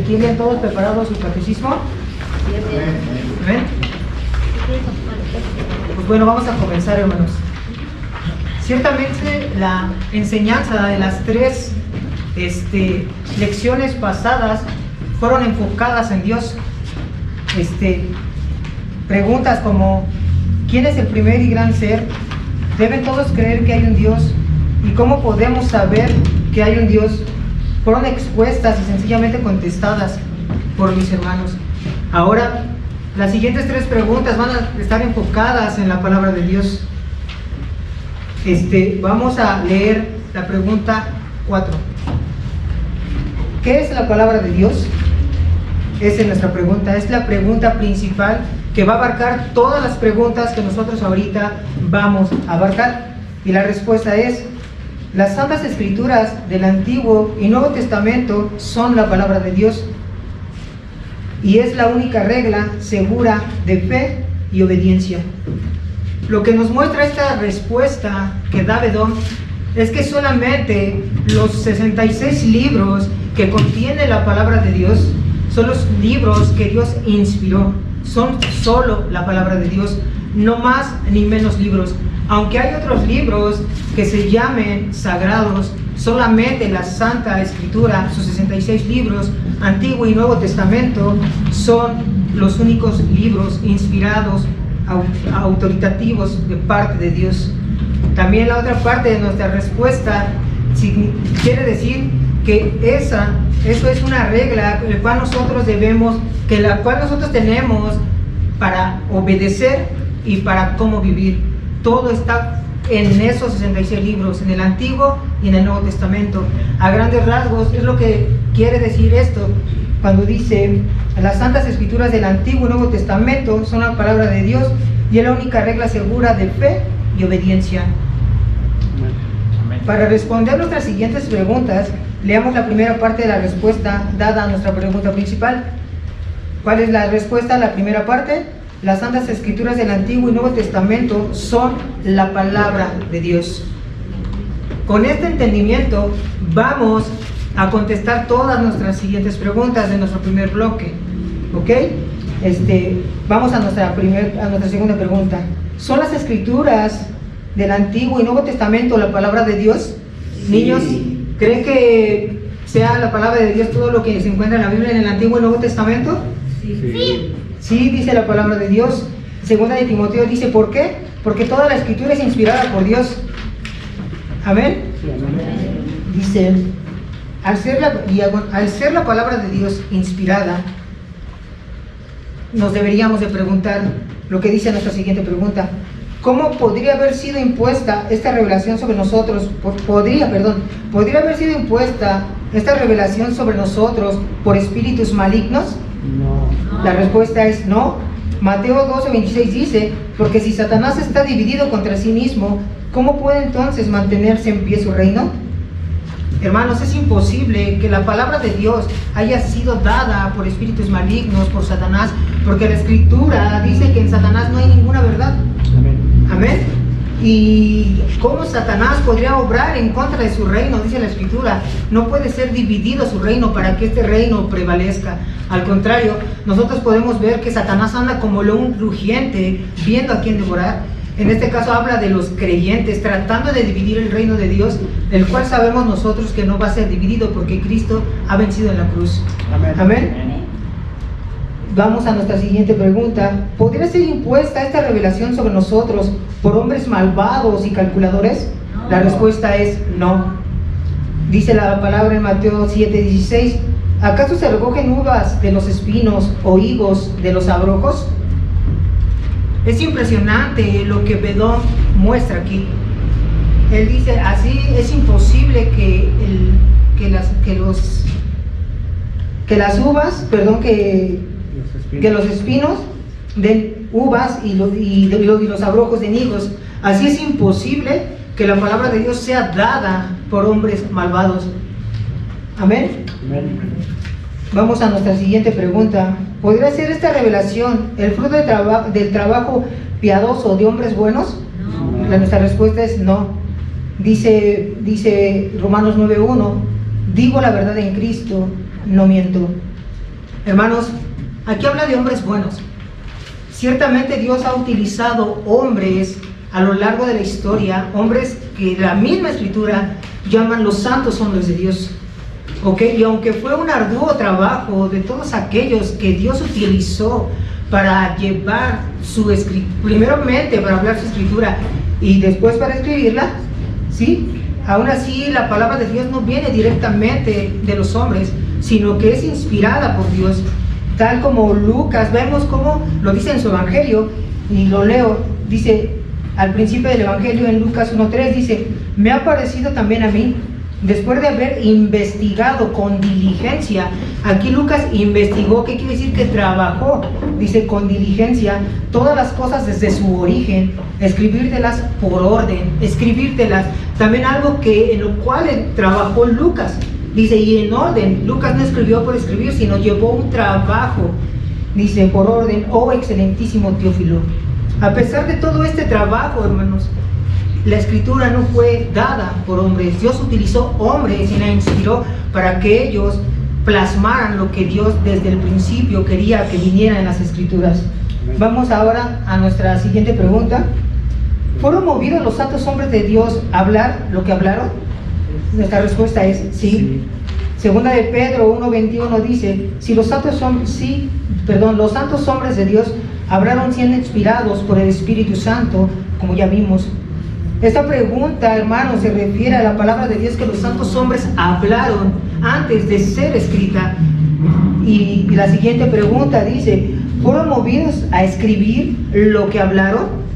¿Tienen todos preparados su catecismo? ¿Ven? Pues bueno, vamos a comenzar, hermanos. Ciertamente la enseñanza de las tres lecciones pasadas fueron enfocadas en Dios. Preguntas como: ¿quién es el primer y gran ser? ¿Deben todos creer que hay un Dios? ¿Y cómo podemos saber que hay un Dios? Fueron expuestas y sencillamente contestadas por mis hermanos. Ahora, las siguientes tres preguntas van a estar enfocadas en la palabra de Dios. Vamos a leer la pregunta 4. ¿Qué es la palabra de Dios? Esa es nuestra pregunta. Es la pregunta principal que va a abarcar todas las preguntas que nosotros ahorita vamos a abarcar. Y la respuesta es: las Santas Escrituras del Antiguo y Nuevo Testamento son la palabra de Dios. Y es la única regla segura de fe y obediencia. Lo que nos muestra esta respuesta que da Bedón es que solamente los 66 libros que contiene la palabra de Dios son los libros que Dios inspiró. Son solo la palabra de Dios, no más ni menos libros. Aunque hay otros libros que se llamen sagrados, solamente la Santa Escritura, sus 66 libros, Antiguo y Nuevo Testamento, son los únicos libros inspirados, autoritativos de parte de Dios. También la otra parte de nuestra respuesta quiere decir que eso es una regla la cual nosotros tenemos para obedecer y para cómo vivir. Todo está en esos 66 libros, en el Antiguo y en el Nuevo Testamento. A grandes rasgos es lo que quiere decir esto cuando dice: las Santas Escrituras del Antiguo y Nuevo Testamento son la palabra de Dios y es la única regla segura de fe y obediencia. Para responder nuestras siguientes preguntas, leamos la primera parte de la respuesta dada a nuestra pregunta principal. ¿Cuál es la respuesta a la primera parte? Las Santas Escrituras del Antiguo y Nuevo Testamento son la palabra de Dios. Con este entendimiento vamos a contestar todas nuestras siguientes preguntas de nuestro primer bloque. ¿Ok? Vamos a nuestra segunda pregunta. ¿Son las Escrituras del Antiguo y Nuevo Testamento la palabra de Dios? Sí. Niños, ¿creen que sea la palabra de Dios todo lo que se encuentra en la Biblia en el Antiguo y Nuevo Testamento? Sí. Sí, dice la palabra de Dios. Segunda de Timoteo dice: ¿por qué? Porque toda la Escritura es inspirada por Dios. Amén. Sí, amén. Dice: al ser la palabra de Dios inspirada, nos deberíamos de preguntar lo que dice nuestra siguiente pregunta: ¿cómo podría haber sido impuesta esta revelación sobre nosotros? ¿Podría haber sido impuesta esta revelación sobre nosotros por espíritus malignos? No. La respuesta es no. Mateo 12:26 dice: porque si Satanás está dividido contra sí mismo, ¿cómo puede entonces mantenerse en pie su reino? Hermanos, es imposible que la palabra de Dios haya sido dada por espíritus malignos, por Satanás, porque la Escritura dice que en Satanás no hay ninguna verdad. Amén. Amén. ¿Y cómo Satanás podría obrar en contra de su reino? Dice la Escritura: no puede ser dividido su reino para que este reino prevalezca. Al contrario, nosotros podemos ver que Satanás anda como león rugiente, viendo a quién devorar. En este caso habla de los creyentes, tratando de dividir el reino de Dios, el cual sabemos nosotros que no va a ser dividido porque Cristo ha vencido en la cruz. Amén. Amén. Vamos a nuestra siguiente pregunta. ¿Podría ser impuesta esta revelación sobre nosotros por hombres malvados y calculadores? No. La respuesta es no. Dice la palabra en Mateo 7:16: ¿acaso se recogen uvas de los espinos o higos de los abrojos? Es impresionante lo que Bedón muestra aquí. Él dice: así es imposible que los espinos den uvas y los abrojos den higos. Así es imposible que la palabra de Dios sea dada por hombres malvados. Amén. Amén. Vamos a nuestra siguiente pregunta. ¿Podría ser esta revelación el fruto del trabajo piadoso de hombres buenos? No. Nuestra respuesta es no. Dice Romanos 9:1: digo la verdad en Cristo, no miento. Hermanos, aquí habla de hombres buenos. Ciertamente Dios ha utilizado hombres a lo largo de la historia, hombres que la misma Escritura llaman los santos hombres de Dios. ¿Ok? Y aunque fue un arduo trabajo de todos aquellos que Dios utilizó para llevar su escritura, primeramente para hablar su escritura y después para escribirla, ¿sí? Aún así la palabra de Dios no viene directamente de los hombres, sino que es inspirada por Dios. Tal como Lucas, vemos cómo lo dice en su evangelio, y lo leo, dice al principio del evangelio en Lucas 1:3, dice: me ha parecido también a mí, después de haber investigado con diligencia. Aquí Lucas investigó, ¿qué quiere decir? Que trabajó, dice, con diligencia, todas las cosas desde su origen, escribírtelas por orden, escribírtelas, también algo que en lo cual trabajó Lucas, dice, y en orden. Lucas no escribió por escribir, sino llevó un trabajo, dice, por orden, oh excelentísimo Teófilo. A pesar de todo este trabajo, hermanos, la escritura no fue dada por hombres. Dios utilizó hombres y la inspiró para que ellos plasmaran lo que Dios desde el principio quería que viniera en las escrituras. Vamos ahora a nuestra siguiente pregunta. ¿Fueron movidos los santos hombres de Dios a hablar lo que hablaron? Nuestra respuesta es sí. Segunda de Pedro 1:21 dice: los santos hombres de Dios hablaron siendo inspirados por el Espíritu Santo, como ya vimos. Esta pregunta, hermanos, se refiere a la palabra de Dios que los santos hombres hablaron antes de ser escrita. Y la siguiente pregunta dice: ¿fueron movidos a escribir lo que hablaron?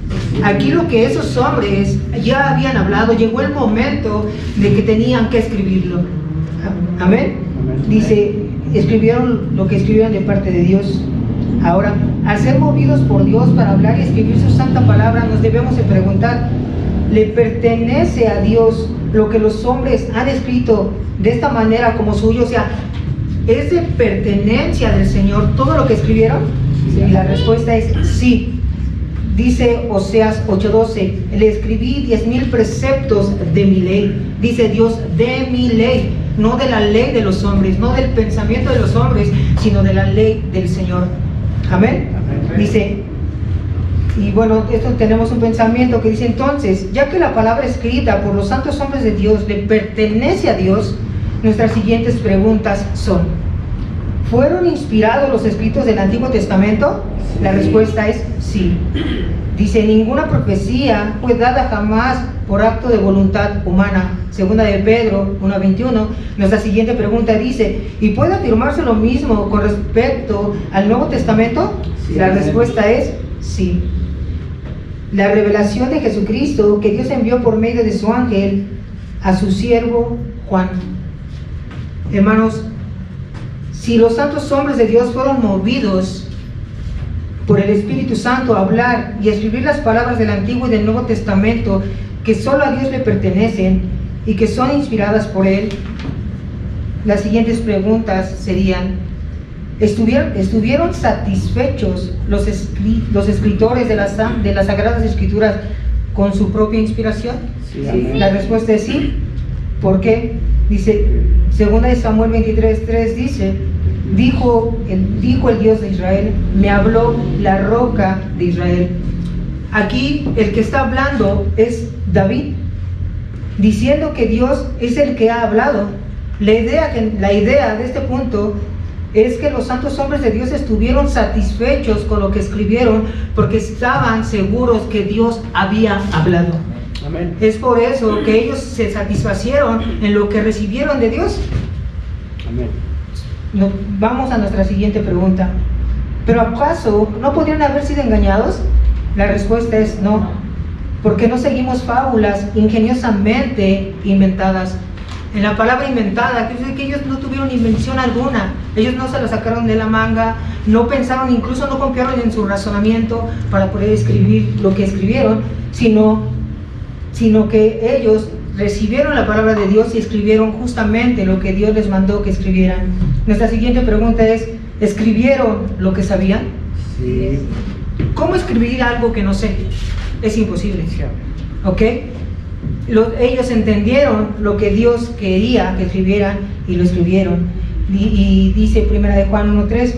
Aquí lo que esos hombres ya habían hablado, llegó el momento de que tenían que escribirlo. Amén. Dice, escribieron lo que escribieron de parte de Dios. Ahora, al ser movidos por Dios para hablar y escribir su santa palabra, nos debemos de preguntar: ¿le pertenece a Dios lo que los hombres han escrito de esta manera como suyo? O sea, ¿es de pertenencia del Señor todo lo que escribieron? Y la respuesta es sí. Dice Oseas 8:12: le escribí 10,000 preceptos de mi ley. Dice Dios, de mi ley, no de la ley de los hombres, no del pensamiento de los hombres, sino de la ley del Señor. Amén. Dice, y bueno, esto tenemos un pensamiento que dice entonces, ya que la palabra escrita por los santos hombres de Dios le pertenece a Dios, nuestras siguientes preguntas son: ¿fueron inspirados los escritos del Antiguo Testamento? Sí. La respuesta es sí. Dice, ninguna profecía fue dada jamás por acto de voluntad humana. Segunda de Pedro 1:21. Nuestra siguiente pregunta dice: ¿y puede afirmarse lo mismo con respecto al Nuevo Testamento? Sí. La respuesta es sí. La revelación de Jesucristo que Dios envió por medio de su ángel a su siervo Juan. Hermanos, si los santos hombres de Dios fueron movidos por el Espíritu Santo a hablar y a escribir las palabras del Antiguo y del Nuevo Testamento que solo a Dios le pertenecen y que son inspiradas por Él, las siguientes preguntas serían: ¿estuvieron satisfechos los escritores de las Sagradas Escrituras con su propia inspiración? Sí. La respuesta es sí. ¿Por qué? Dice, 2 de Samuel 23:3 dice: dijo el Dios de Israel, me habló la roca de Israel. Aquí el que está hablando es David, diciendo que Dios es el que ha hablado. La idea de este punto es que los santos hombres de Dios estuvieron satisfechos con lo que escribieron porque estaban seguros que Dios había hablado. Amén. Es por eso que ellos se satisfacieron en lo que recibieron de Dios. Amén. Vamos a nuestra siguiente pregunta. ¿Pero acaso no podrían haber sido engañados? La respuesta es no, porque no seguimos fábulas ingeniosamente inventadas. En la palabra inventada, quiere decir que ellos no tuvieron invención alguna, ellos no se la sacaron de la manga, no pensaron, incluso no confiaron en su razonamiento para poder escribir lo que escribieron, sino que ellos recibieron la palabra de Dios y escribieron justamente lo que Dios les mandó que escribieran. Nuestra siguiente pregunta es: ¿escribieron lo que sabían? Sí. ¿Cómo escribir algo que no sé? Es imposible. ¿Ok? Ellos entendieron lo que Dios quería que escribieran y lo escribieron. Y dice 1 de Juan 1:3,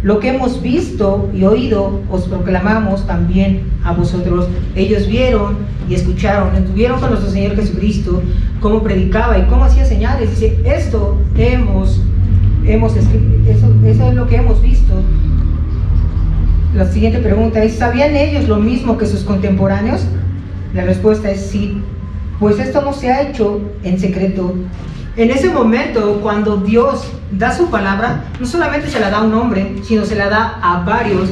lo que hemos visto y oído os proclamamos también a vosotros. Ellos vieron y escucharon, estuvieron con nuestro Señor Jesucristo, cómo predicaba y cómo hacía señales. Dice, eso es lo que hemos visto. La siguiente pregunta es, ¿sabían ellos lo mismo que sus contemporáneos? La respuesta es sí, pues esto no se ha hecho en secreto. En ese momento, cuando Dios da su palabra, no solamente se la da a un hombre, sino se la da a varios,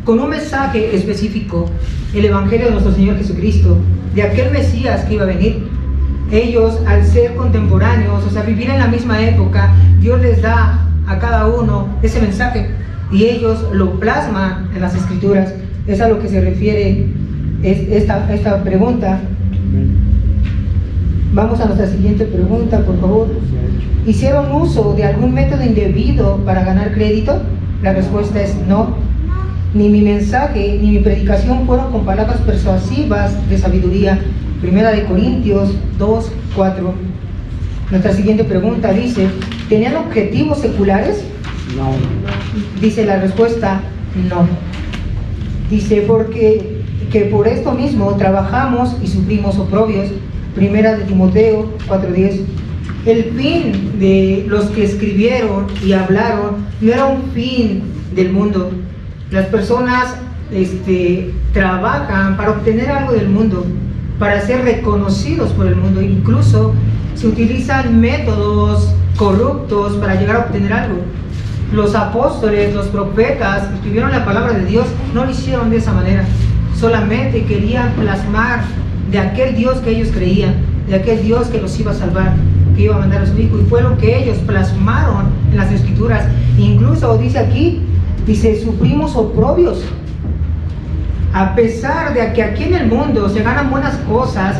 con un mensaje específico, el Evangelio de nuestro Señor Jesucristo, de aquel Mesías que iba a venir. Ellos, al ser contemporáneos, o sea, vivir en la misma época, Dios les da a cada uno ese mensaje, y ellos lo plasman en las Escrituras. Es a lo que se refiere esta pregunta. Vamos a nuestra siguiente pregunta, por favor. ¿Hicieron uso de algún método indebido para ganar crédito? La respuesta es no. Ni mi mensaje ni mi predicación fueron con palabras persuasivas de sabiduría. 1 de Corintios 2:4. Nuestra siguiente pregunta dice, ¿tenían objetivos seculares? No. Dice la respuesta, no. Dice, porque que por esto mismo trabajamos y sufrimos oprobios. 1 de Timoteo 4:10. El fin de los que escribieron y hablaron no era un fin del mundo. Las personas trabajan para obtener algo del mundo, para ser reconocidos por el mundo. Incluso se utilizan métodos corruptos para llegar a obtener algo. Los apóstoles, los profetas que escribieron la palabra de Dios no lo hicieron de esa manera. Solamente querían plasmar de aquel Dios que ellos creían, de aquel Dios que los iba a salvar, que iba a mandar a su Hijo, y fue lo que ellos plasmaron en las Escrituras. Incluso dice aquí, dice, sufrimos oprobios. A pesar de que aquí en el mundo se ganan buenas cosas,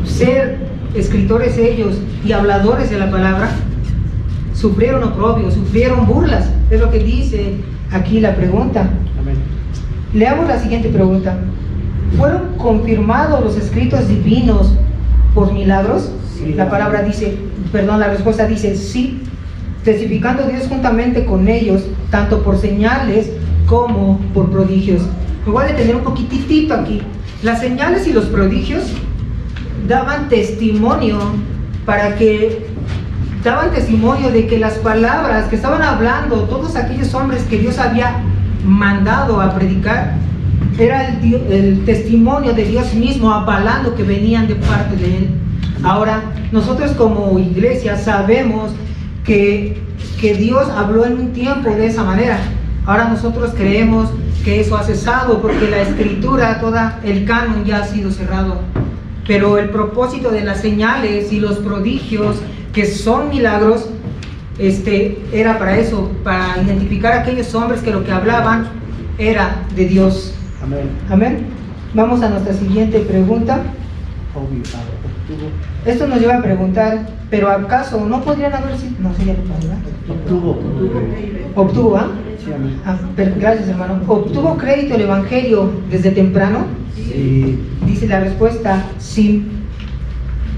ser escritores ellos y habladores de la palabra, sufrieron oprobios, sufrieron burlas. Es lo que dice aquí la pregunta. Amén. Leamos la siguiente pregunta. ¿Fueron confirmados los escritos divinos por milagros? Sí. La respuesta dice sí, testificando Dios juntamente con ellos, tanto por señales como por prodigios. Me voy a detener un poquitito aquí. Las señales y los prodigios daban testimonio de que las palabras que estaban hablando todos aquellos hombres que Dios había mandado a predicar, era el testimonio de Dios mismo avalando que venían de parte de Él. Ahora, nosotros como iglesia sabemos que Dios habló en un tiempo de esa manera. Ahora nosotros creemos que eso ha cesado porque la Escritura, toda el canon ya ha sido cerrado. Pero el propósito de las señales y los prodigios, que son milagros, era para eso, para identificar a aquellos hombres que lo que hablaban era de Dios. Amén. Amén. Vamos a nuestra siguiente pregunta. Obtuvo. Esto nos lleva a preguntar, ¿pero acaso no podrían haber sido? No sé, ya lo pasé, ¿verdad? Obtuvo, ¿ah? Sí, amén. Gracias, hermano. ¿Obtuvo crédito el Evangelio desde temprano? Sí. Dice la respuesta, sí.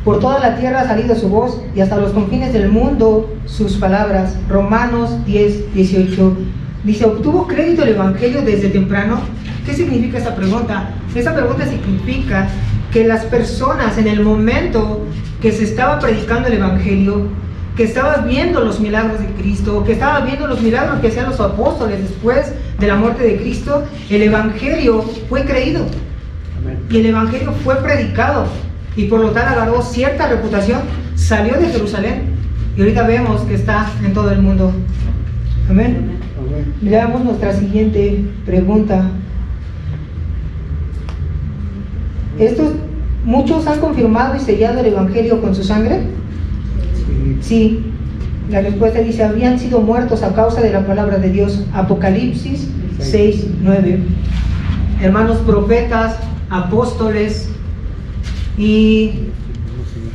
Por toda la tierra ha salido su voz y hasta los confines del mundo sus palabras. Romanos 10:18. Dice, ¿obtuvo crédito el Evangelio desde temprano? ¿Qué significa esta pregunta? Esta pregunta significa que las personas en el momento que se estaba predicando el Evangelio, que estaba viendo los milagros de Cristo, que estaba viendo los milagros que hacían los apóstoles después de la muerte de Cristo, el Evangelio fue creído. Amén. Y el Evangelio fue predicado y por lo tanto agarró cierta reputación, salió de Jerusalén y ahorita vemos que está en todo el mundo. Amén. Amén. Veamos nuestra siguiente pregunta. ¿Muchos han confirmado y sellado el Evangelio con su sangre? Sí. Sí. La respuesta dice, habían sido muertos a causa de la palabra de Dios. Apocalipsis 6:9. Hermanos profetas, apóstoles, y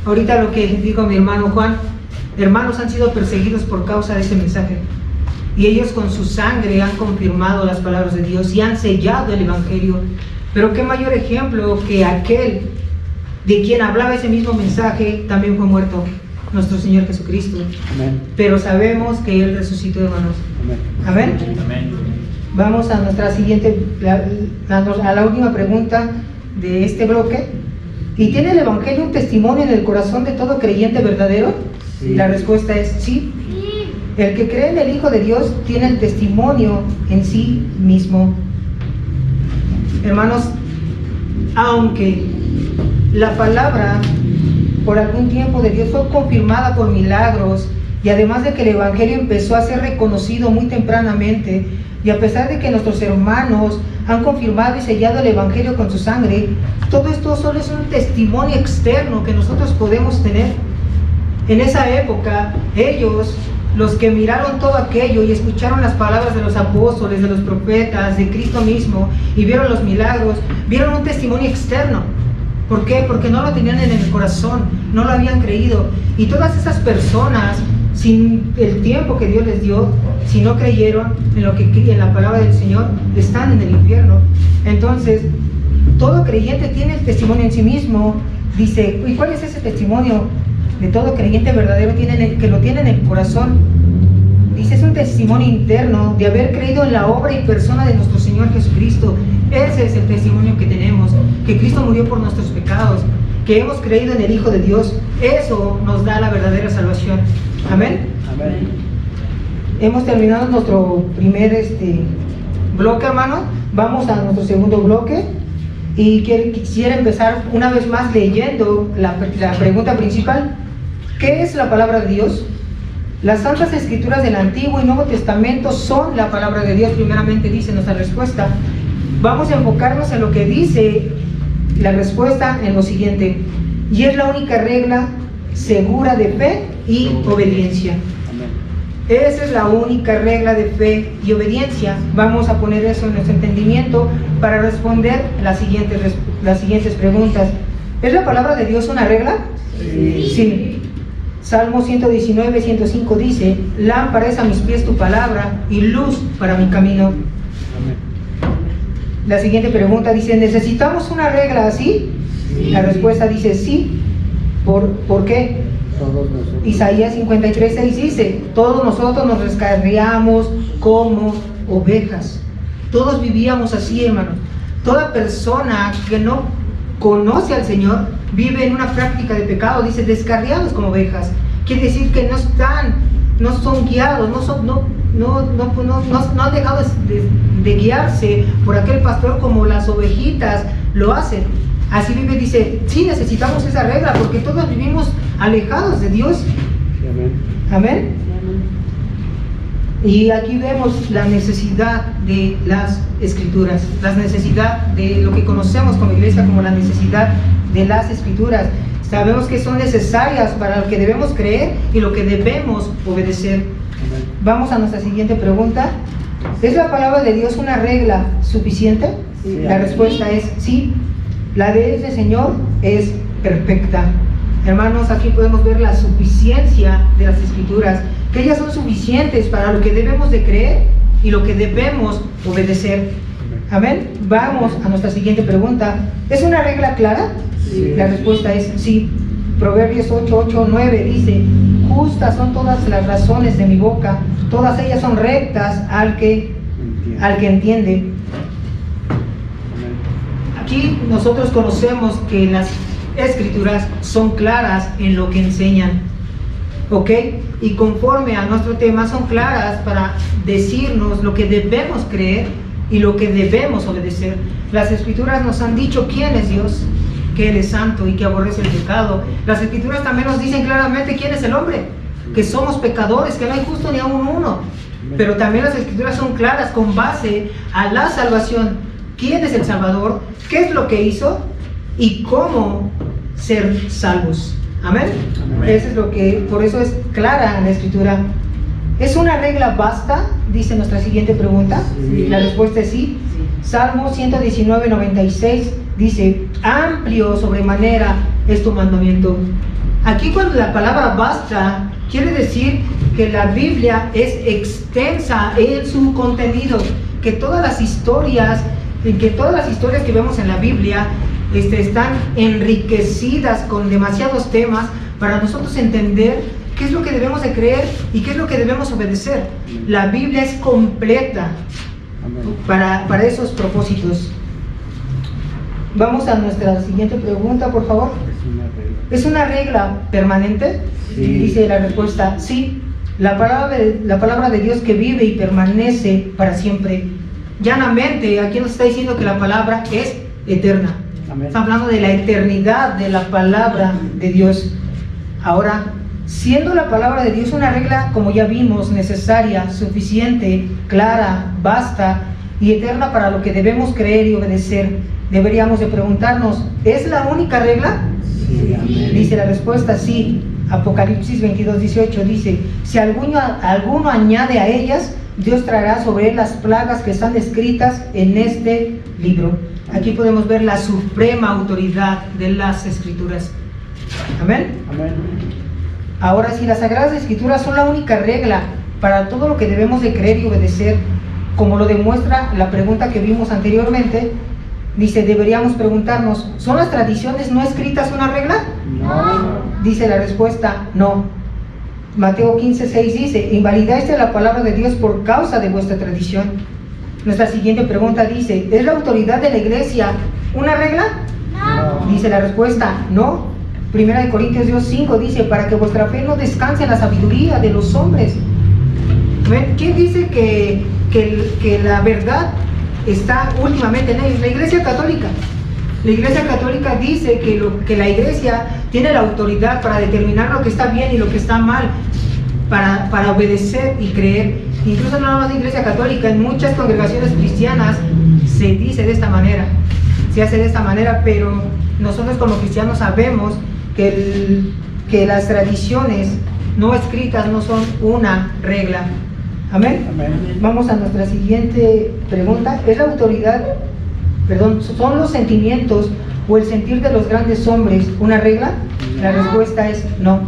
ahorita lo que dijo mi hermano Juan, hermanos han sido perseguidos por causa de ese mensaje. Y ellos con su sangre han confirmado las palabras de Dios y han sellado el Evangelio. Pero qué mayor ejemplo que aquel de quien hablaba ese mismo mensaje también fue muerto. nuestro Señor Jesucristo. Amén. Pero sabemos que Él resucitó, hermanos. Amén. Amén. Amén. Vamos a nuestra siguiente, a la última pregunta de este bloque. ¿Y tiene el Evangelio un testimonio en el corazón de todo creyente verdadero? Sí. La respuesta es sí. El que cree en el Hijo de Dios tiene el testimonio en sí mismo. Hermanos, aunque la palabra por algún tiempo de Dios fue confirmada por milagros, y además de que el Evangelio empezó a ser reconocido muy tempranamente, y a pesar de que nuestros hermanos han confirmado y sellado el Evangelio con su sangre, todo esto solo es un testimonio externo que nosotros podemos tener. En esa época, ellos, los que miraron todo aquello y escucharon las palabras de los apóstoles, de los profetas, de Cristo mismo, y vieron los milagros, vieron un testimonio externo. ¿Por qué? Porque no lo tenían en el corazón, no lo habían creído. Y todas esas personas, sin el tiempo que Dios les dio, si no creyeron en la palabra del Señor, están en el infierno. Entonces, todo creyente tiene el testimonio en sí mismo. Dice, ¿y cuál es ese testimonio de todo creyente verdadero que lo tiene en el corazón? Dice, es un testimonio interno de haber creído en la obra y persona de nuestro Señor Jesucristo. Ese es el testimonio que tenemos, que Cristo murió por nuestros pecados, que hemos creído en el Hijo de Dios. Eso nos da la verdadera salvación. Amén. Amén. Hemos terminado nuestro primer bloque, hermano. Vamos a nuestro segundo bloque. Y quisiera empezar una vez más leyendo la pregunta principal. ¿Qué es la palabra de Dios? Las Santas Escrituras del Antiguo y Nuevo Testamento son la palabra de Dios, primeramente dice nuestra respuesta. Vamos a enfocarnos en lo que dice la respuesta en lo siguiente. Y es la única regla segura de fe y obediencia. Amén. Esa es la única regla de fe y obediencia. Vamos a poner eso en nuestro entendimiento para responder las siguientes preguntas. ¿Es la palabra de Dios una regla? Sí. Salmo 119, 105 dice, lámpara es a mis pies tu palabra y luz para mi camino. Amén. La siguiente pregunta dice, ¿necesitamos una regla así? Sí. La respuesta dice sí. ¿Por qué? Todos nosotros. Isaías 53, 6 dice, todos nosotros nos descarriamos como ovejas. Todos vivíamos así, hermanos. Toda persona que no conoce al Señor vive en una práctica de pecado. Dice, descarriados como ovejas. Quiere decir que no son guiados, no han dejado de guiarse por aquel pastor como las ovejitas lo hacen. Así vive, dice, sí necesitamos esa regla porque todos vivimos alejados de Dios. Sí, amén. Amén. Y aquí vemos la necesidad de las Escrituras, la necesidad de lo que conocemos como iglesia como la necesidad de las Escrituras. Sabemos que son necesarias para lo que debemos creer y lo que debemos obedecer. Amén. Vamos a nuestra siguiente pregunta. ¿Es la palabra de Dios una regla suficiente? Sí, La amén. respuesta es sí. La de ese Señor es perfecta. Hermanos, aquí podemos ver la suficiencia de las Escrituras, que ellas son suficientes para lo que debemos de creer y lo que debemos obedecer. Amén. Vamos a nuestra siguiente pregunta. ¿Es una regla clara? Sí. La respuesta es sí. Proverbios 8:9 dice, justas son todas las razones de mi boca, todas ellas son rectas al que entiende. Amén. Aquí nosotros conocemos que las Escrituras son claras en lo que enseñan, ¿ok? Y conforme a nuestro tema son claras para decirnos lo que debemos creer y lo que debemos obedecer. Las Escrituras nos han dicho quién es Dios, que Él es santo y que aborrece el pecado. Las Escrituras también nos dicen claramente quién es el hombre, que somos pecadores, que no hay justo ni aún uno. Pero también las Escrituras son claras con base a la salvación. ¿Quién es el Salvador? ¿Qué es lo que hizo? Y cómo ser salvos. Amén. Amén. Eso es lo que, por eso es clara la Escritura. ¿Es una regla basta? Dice nuestra siguiente pregunta. Sí. La respuesta es sí. Salmo 119, 96 dice, amplio sobremanera es tu mandamiento. Aquí cuando la palabra basta, quiere decir que la Biblia es extensa en su contenido, que todas las historias que vemos en la Biblia están enriquecidas con demasiados temas para nosotros entender qué es lo que debemos de creer y qué es lo que debemos obedecer. La Biblia es completa para esos propósitos. Vamos a nuestra siguiente pregunta, por favor. ¿Es una regla permanente? Sí. Dice la respuesta, sí. La palabra de Dios que vive y permanece para siempre. Llanamente, aquí nos está diciendo que la palabra es eterna. Amén. Está hablando de la eternidad de la palabra de Dios. Ahora, siendo la palabra de Dios una regla, como ya vimos, necesaria, suficiente, clara, basta y eterna para lo que debemos creer y obedecer, deberíamos de preguntarnos, ¿es la única regla? Sí, amén. Dice la respuesta, sí. Apocalipsis 22:18 dice, si alguno añade a ellas, Dios traerá sobre él las plagas que están escritas en este libro. Aquí podemos ver la suprema autoridad de las Escrituras. Amén. Amén. Ahora, si las Sagradas Escrituras son la única regla para todo lo que debemos de creer y obedecer, como lo demuestra la pregunta que vimos anteriormente, dice, deberíamos preguntarnos, ¿son las tradiciones no escritas una regla? No. Dice la respuesta, no. Mateo 15:6 dice, invalidaste la palabra de Dios por causa de vuestra tradición. Nuestra siguiente pregunta dice, ¿es la autoridad de la iglesia una regla? No. Dice la respuesta, no. Primera de Corintios 2:5 dice, para que vuestra fe no descanse en la sabiduría de los hombres. ¿Quién dice que la verdad está últimamente en la Iglesia Católica? La Iglesia Católica dice que la Iglesia tiene la autoridad para determinar lo que está bien y lo que está mal, para obedecer y creer. Incluso no nada más la Iglesia Católica, en muchas congregaciones cristianas se dice de esta manera, se hace de esta manera, pero nosotros como cristianos sabemos que las tradiciones no escritas no son una regla. Amén. Amén. Vamos a nuestra siguiente pregunta. ¿Es la autoridad, son los sentimientos o el sentir de los grandes hombres una regla? La respuesta es no.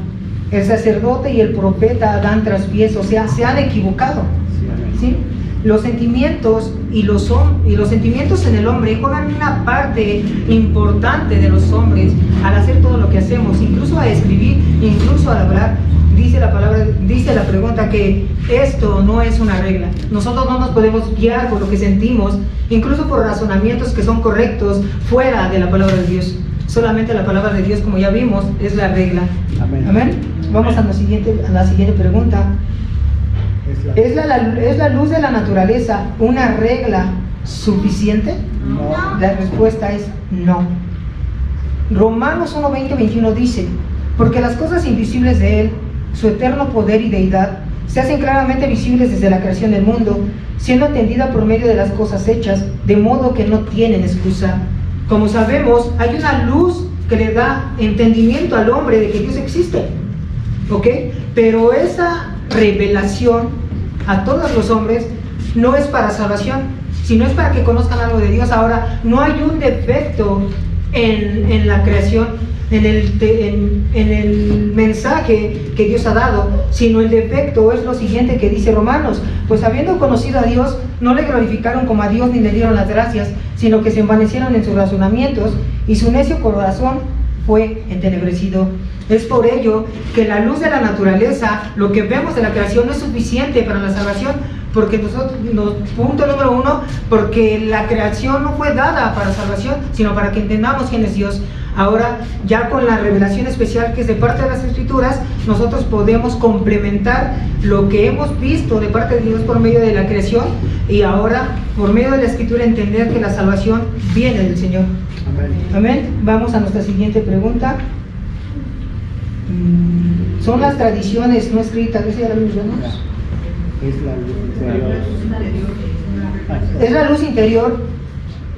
El sacerdote y el profeta dan traspiés, o sea, se han equivocado. Sí, amén. ¿Sí? Los sentimientos y los sentimientos en el hombre juegan una parte importante de los hombres al hacer todo lo que hacemos, incluso a escribir, incluso al hablar. Dice la pregunta que esto no es una regla. Nosotros no nos podemos guiar por lo que sentimos, incluso por razonamientos que son correctos fuera de la palabra de Dios. Solamente la palabra de Dios, como ya vimos, es la regla. Amén. Amén. Vamos a la siguiente pregunta. ¿Es la luz de la naturaleza una regla suficiente? No. La respuesta es no. Romanos 1:20-21 dice, porque las cosas invisibles de Él, su eterno poder y deidad, se hacen claramente visibles desde la creación del mundo, siendo entendida por medio de las cosas hechas, de modo que no tienen excusa. Como sabemos, hay una luz que le da entendimiento al hombre de que Dios existe, ¿ok? Pero esa revelación a todos los hombres no es para salvación, sino es para que conozcan algo de Dios. Ahora, no hay un defecto en la creación, en el mensaje que Dios ha dado, sino el defecto es lo siguiente que dice Romanos, pues habiendo conocido a Dios, no le glorificaron como a Dios ni le dieron las gracias, sino que se envanecieron en sus razonamientos y su necio corazón fue entenebrecido. Es por ello que la luz de la naturaleza, lo que vemos de la creación, no es suficiente para la salvación, porque punto número 1, porque la creación no fue dada para salvación, sino para que entendamos quién es Dios. Ahora, ya con la revelación especial que es de parte de las Escrituras, nosotros podemos complementar lo que hemos visto de parte de Dios por medio de la creación, y ahora, por medio de la Escritura, entender que la salvación viene del Señor. Amén. Amén. Vamos a nuestra siguiente pregunta. ¿Son las tradiciones no escritas? ¿Esa ya la mencionamos? Es la luz interior. ¿Es la luz interior?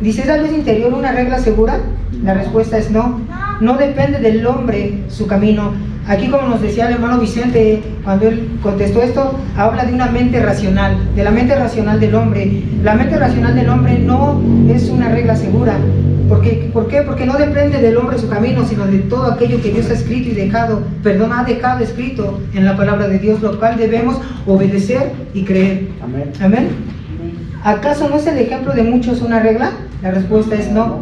Dice, ¿es la luz interior una regla segura? La respuesta es no. No depende del hombre su camino. Aquí, como nos decía el hermano Vicente, cuando él contestó esto, habla de una mente racional, de la mente racional del hombre. La mente racional del hombre no es una regla segura. ¿Por qué? Porque no depende del hombre su camino, sino de todo aquello que Dios ha escrito y ha dejado escrito en la palabra de Dios, lo cual debemos obedecer y creer. Amén. Amén. ¿Acaso no es el ejemplo de muchos una regla? La respuesta es no.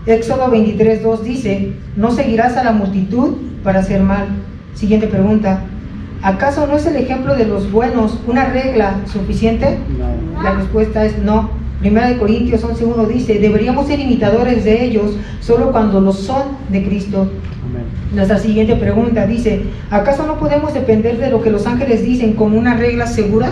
Éxodo 23:2 dice, no seguirás a la multitud para hacer mal, Siguiente pregunta. ¿Acaso no es el ejemplo de los buenos una regla suficiente? No. La respuesta es no. 1 Corintios 11:1 dice, deberíamos ser imitadores de ellos solo cuando lo son de Cristo. Amén. Nuestra siguiente pregunta dice, ¿acaso no podemos depender de lo que los ángeles dicen como una regla segura?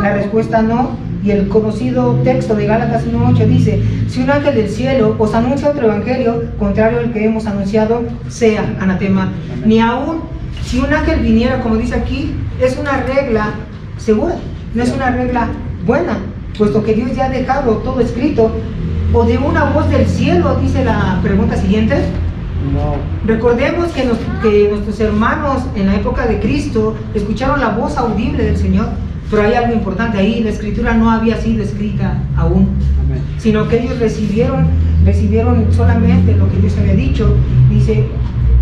La respuesta no. Y el conocido texto de Gálatas 1:8 dice, si un ángel del cielo os anuncia otro evangelio contrario al que hemos anunciado, sea anatema. Amén. Ni aún si un ángel viniera, como dice aquí, es una regla segura, no es una regla buena, puesto que Dios ya ha dejado todo escrito. O de una voz del cielo, dice la pregunta siguiente. No. Recordemos que nuestros hermanos en la época de Cristo escucharon la voz audible del Señor, pero hay algo importante ahí, la escritura no había sido escrita aún, Amén. sino que ellos recibieron solamente lo que Dios había dicho. Dice,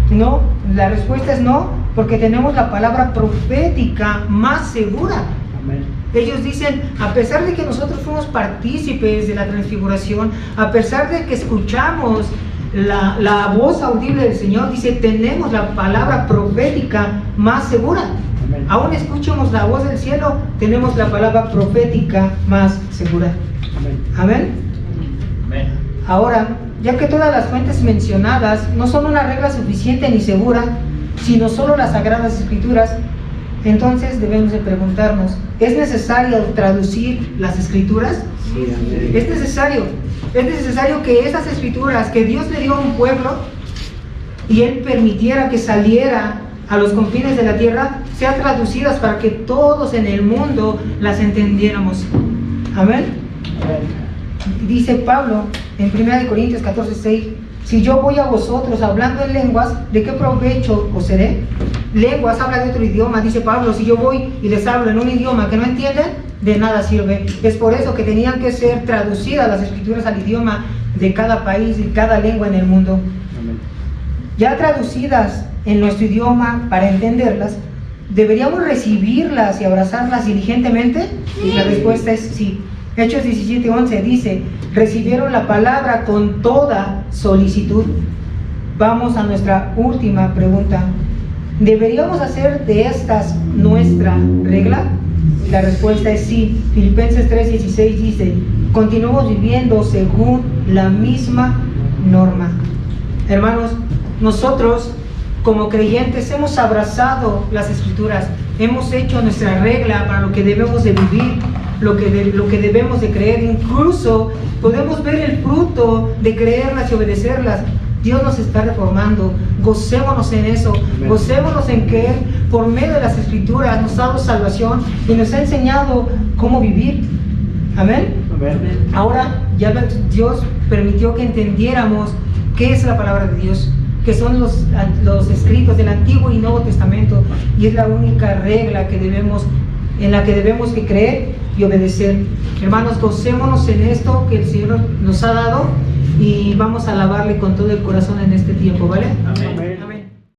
no, la respuesta es no, porque tenemos la palabra profética más segura. Amén. Ellos dicen, a pesar de que nosotros fuimos partícipes de la transfiguración, a pesar de que escuchamos la voz audible del Señor, dice, tenemos la palabra profética más segura. Amén. Aún escuchemos la voz del cielo, tenemos la palabra profética más segura. Amén. Amén. Amén. Ahora, ya que todas las fuentes mencionadas no son una regla suficiente ni segura, sino solo las Sagradas Escrituras, entonces debemos de preguntarnos, ¿es necesario traducir las Escrituras? Sí, amén. Es necesario que esas Escrituras que Dios le dio a un pueblo y Él permitiera que saliera a los confines de la tierra, sean traducidas para que todos en el mundo las entendiéramos. Amén. Amén. Dice Pablo en 1 Corintios 14:6, si yo voy a vosotros hablando en lenguas, ¿de qué provecho os seré? Lenguas habla de otro idioma, dice Pablo, si yo voy y les hablo en un idioma que no entienden, de nada sirve. Es por eso que tenían que ser traducidas las escrituras al idioma de cada país y cada lengua en el mundo. Amén. Ya traducidas en nuestro idioma para entenderlas, ¿deberíamos recibirlas y abrazarlas diligentemente? Y la respuesta es sí. Hechos 17:11 dice, recibieron la palabra con toda solicitud. Vamos a nuestra última pregunta. ¿Deberíamos hacer de estas nuestra regla? Y la respuesta es sí. Filipenses 3:16 dice, continuamos viviendo según la misma norma. Hermanos, nosotros como creyentes hemos abrazado las Escrituras, hemos hecho nuestra regla para lo que debemos de vivir, lo que debemos de creer. Incluso podemos ver el fruto de creerlas y obedecerlas. Dios nos está reformando, gocémonos en eso. Amén. Gocémonos en que Él, por medio de las Escrituras, nos ha dado salvación y nos ha enseñado cómo vivir. Amén. Amén. Ahora ya Dios permitió que entendiéramos qué es la palabra de Dios, que son los escritos del Antiguo y Nuevo Testamento, y es la única regla en la que debemos que creer y obedecer. Hermanos, gocémonos en esto que el Señor nos ha dado y vamos a alabarle con todo el corazón en este tiempo, ¿vale? Amén.